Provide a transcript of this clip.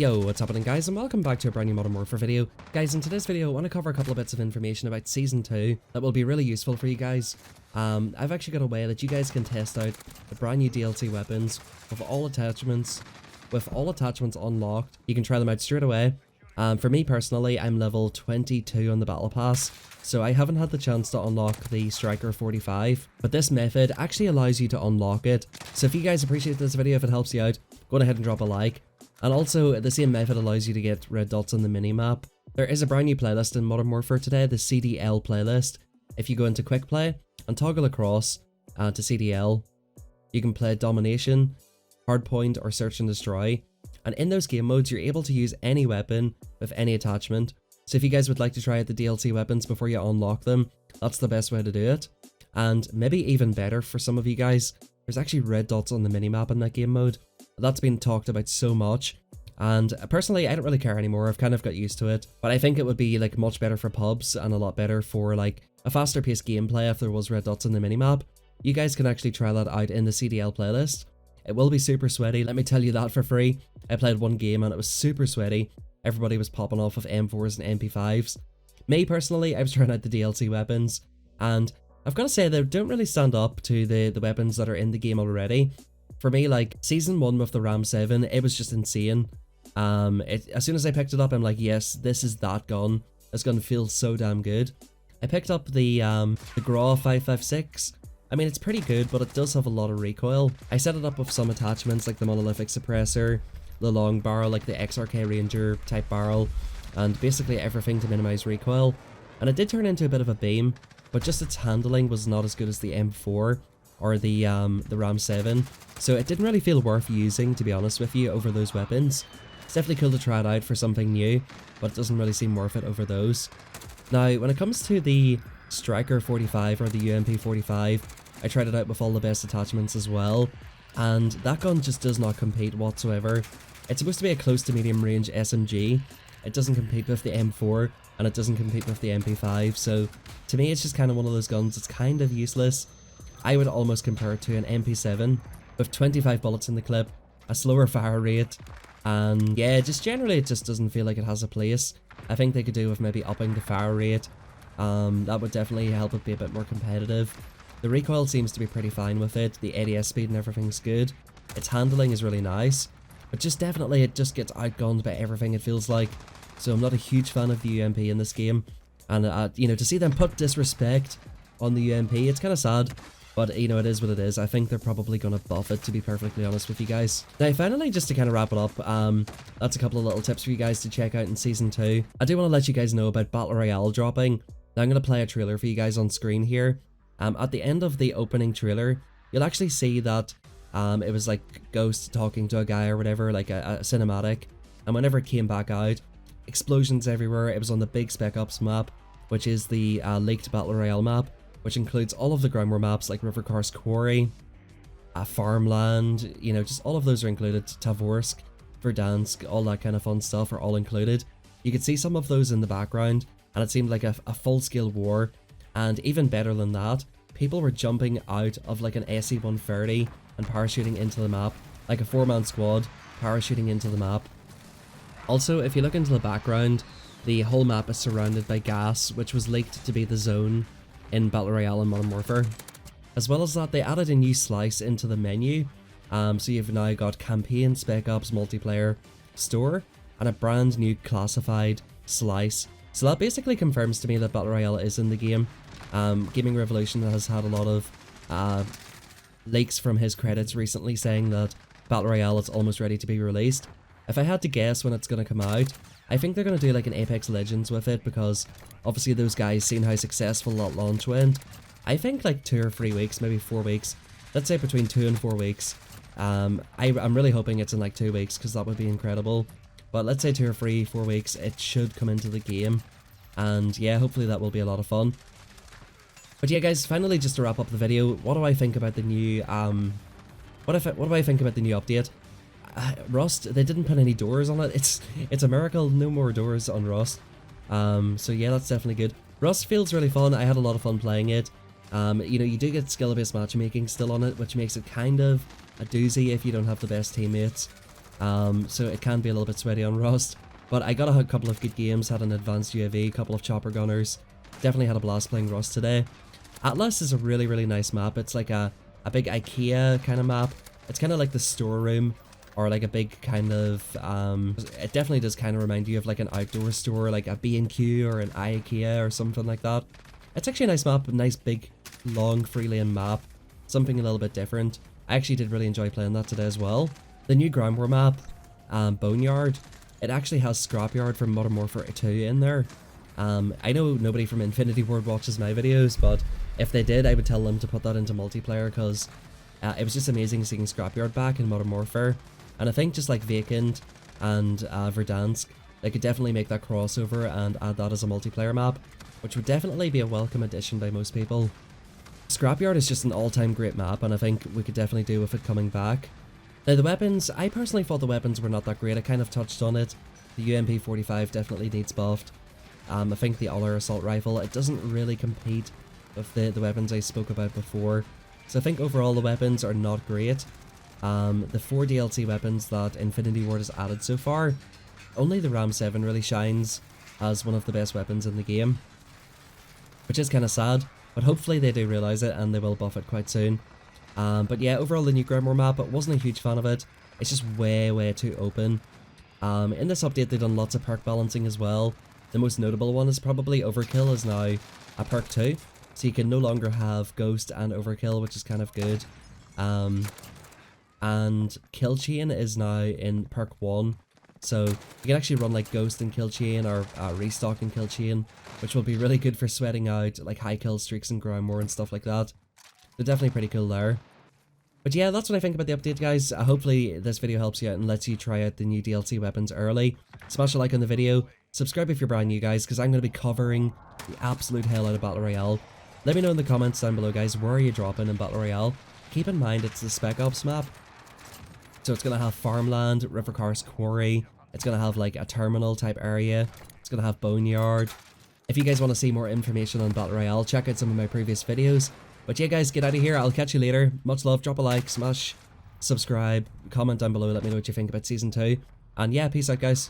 Yo, what's happening guys, and welcome back to a brand new Modern Warfare video. Guys, in today's video I want to cover a couple of bits of information about Season 2 that will be really useful for you guys. I've actually got a way that you guys can test out the brand new DLC weapons with all attachments unlocked. You can try them out straight away. For me personally, I'm level 22 on the Battle Pass, so I haven't had the chance to unlock the Striker 45, but this method actually allows you to unlock it. So if you guys appreciate this video, if it helps you out, go ahead and drop a like. And also, the same method allows you to get red dots on the minimap. There is a brand new playlist in Modern Warfare today, the CDL playlist. If you go into Quick Play and toggle across to CDL, you can play Domination, Hardpoint, or Search and Destroy. And in those game modes, you're able to use any weapon with any attachment. So if you guys would like to try out the DLC weapons before you unlock them, that's the best way to do it. And maybe even better for some of you guys, there's actually red dots on the minimap in that game mode. That's been talked about so much, and personally I don't really care anymore. I've kind of got used to it, but I think it would be like much better for pubs and a lot better for like a faster paced gameplay if there was red dots on the minimap. You guys can actually try that out in the CDL playlist. It will be super sweaty, let me tell you that for free. I played one game and it was super sweaty. Everybody was popping off of M4s and MP5s. Me personally, I was trying out the DLC weapons, and I've got to say they don't really stand up to the weapons that are in the game already. For me, like, Season 1 with the Ram 7, it was just insane. As soon as I picked it up, I'm like, yes, this is that gun. This gun feels so damn good. I picked up the Grau 5.56. I mean, it's pretty good, but it does have a lot of recoil. I set it up with some attachments like the monolithic suppressor, the long barrel, like the XRK Ranger type barrel, and basically everything to minimize recoil. And it did turn into a bit of a beam, but just its handling was not as good as the M4 or the Ram 7. So it didn't really feel worth using, to be honest with you, over those weapons. It's definitely cool to try it out for something new, but it doesn't really seem worth it over those. Now, when it comes to the Striker 45 or the UMP 45, I tried it out with all the best attachments as well, and that gun just does not compete whatsoever. It's supposed to be a close to medium range SMG. It doesn't compete with the M4, and it doesn't compete with the MP5, so to me it's just kind of one of those guns that's kind of useless. I would almost compare it to an MP7 with 25 bullets in the clip, a slower fire rate, and yeah, just generally it just doesn't feel like it has a place. I think they could do with maybe upping the fire rate. That would definitely help it be a bit more competitive. The recoil seems to be pretty fine with it, the ADS speed and everything's good. Its handling is really nice, but just definitely it just gets outgunned by everything it feels like. So I'm not a huge fan of the UMP in this game, and you know, to see them put disrespect on the UMP, it's kind of sad. But, you know, it is what it is. I think they're probably going to buff it, to be perfectly honest with you guys. Now, finally, just to kind of wrap it up, that's a couple of little tips for you guys to check out in Season 2. I do want to let you guys know about Battle Royale dropping. Now, I'm going to play a trailer for you guys on screen here. At the end of the opening trailer, you'll actually see that it was like Ghost talking to a guy or whatever, like a cinematic. And whenever it came back out, explosions everywhere. It was on the big Spec Ops map, which is the leaked Battle Royale map, which includes all of the ground war maps like River Karst Quarry, Farmland, you know, just all of those are included. Tavorsk, Verdansk, all that kind of fun stuff are all included. You could see some of those in the background, and it seemed like a full-scale war. And even better than that, people were jumping out of like an SE-130 and parachuting into the map, like a 4-man squad parachuting into the map. Also, if you look into the background, the whole map is surrounded by gas, which was leaked to be the zone in Battle Royale and Modern Warfare. As well as that, they added a new slice into the menu, so you've now got Campaign, Spec Ops, Multiplayer, Store, and a brand new classified slice. So that basically confirms to me that Battle Royale is in the game. Gaming Revolution has had a lot of leaks from his credits recently saying that Battle Royale is almost ready to be released. If I had to guess when it's going to come out, I think they're going to do like an Apex Legends with it, because obviously those guys seen how successful that launch went. I think like 2 or 3 weeks, maybe 4 weeks. Let's say between 2 and 4 weeks. I'm really hoping it's in like 2 weeks, because that would be incredible. But let's say 2 or 4 weeks, it should come into the game. And yeah, hopefully that will be a lot of fun. But yeah guys, finally just to wrap up the video, what do I think about the new, what do I think about the new update? Rust, they didn't put any doors on it. It's a miracle, no more doors on Rust. So yeah, that's definitely good. Rust feels really fun. I had a lot of fun playing it. You know, you do get skill-based matchmaking still on it, which makes it kind of a doozy if you don't have the best teammates. so it can be a little bit sweaty on Rust. But I got a couple of good games, had an advanced UAV, a couple of chopper gunners. Definitely had a blast playing Rust today. Atlas is a really, really nice map. It's like a big IKEA kind of map. It's kind of like the storeroom, or like a big kind of, it definitely does kind of remind you of like an outdoor store, like a B&Q or an IKEA or something like that. It's actually a nice map, a nice big, long, free lane map. Something a little bit different. I actually did really enjoy playing that today as well. The new ground war map, Boneyard, it actually has Scrapyard from Modern Warfare 2 in there. I know nobody from Infinity Ward watches my videos, but if they did, I would tell them to put that into multiplayer, because it was just amazing seeing Scrapyard back in Modern Warfare. And I think just like Vacant and Verdansk, they could definitely make that crossover and add that as a multiplayer map, which would definitely be a welcome addition by most people. Scrapyard is just an all-time great map, and I think we could definitely do with it coming back. Now the weapons, I personally thought the weapons were not that great. I kind of touched on it. The UMP-45 definitely needs buffed. I think the Aller assault rifle, it doesn't really compete with the weapons I spoke about before. So I think overall the weapons are not great. The 4 DLC weapons that Infinity Ward has added so far, only the Ram 7 really shines as one of the best weapons in the game, which is kind of sad, but hopefully they do realise it and they will buff it quite soon. But yeah, overall the new ground war map, I wasn't a huge fan of it. It's just way too open. In this update they've done lots of perk balancing as well. The most notable one is probably Overkill is now a perk 2, so you can no longer have Ghost and Overkill, which is kind of good. And Kill Chain is now in perk 1, so you can actually run like Ghost and Kill Chain, or Restock and Kill Chain, which will be really good for sweating out like high kill streaks and ground war and stuff like that. They're definitely pretty cool there. But yeah, that's what I think about the update, guys. Hopefully this video helps you out and lets you try out the new DLC weapons early. Smash a like on the video. Subscribe if you're brand new, guys, because I'm going to be covering the absolute hell out of Battle Royale. Let me know in the comments down below, guys, where are you dropping in Battle Royale? Keep in mind it's the Spec Ops map. So it's going to have farmland, River Cars Quarry. It's going to have like a terminal type area. It's going to have Boneyard. If you guys want to see more information on Battle Royale, check out some of my previous videos. But yeah, guys, get out of here. I'll catch you later. Much love. Drop a like, smash, subscribe, comment down below. Let me know what you think about Season 2. And yeah, peace out, guys.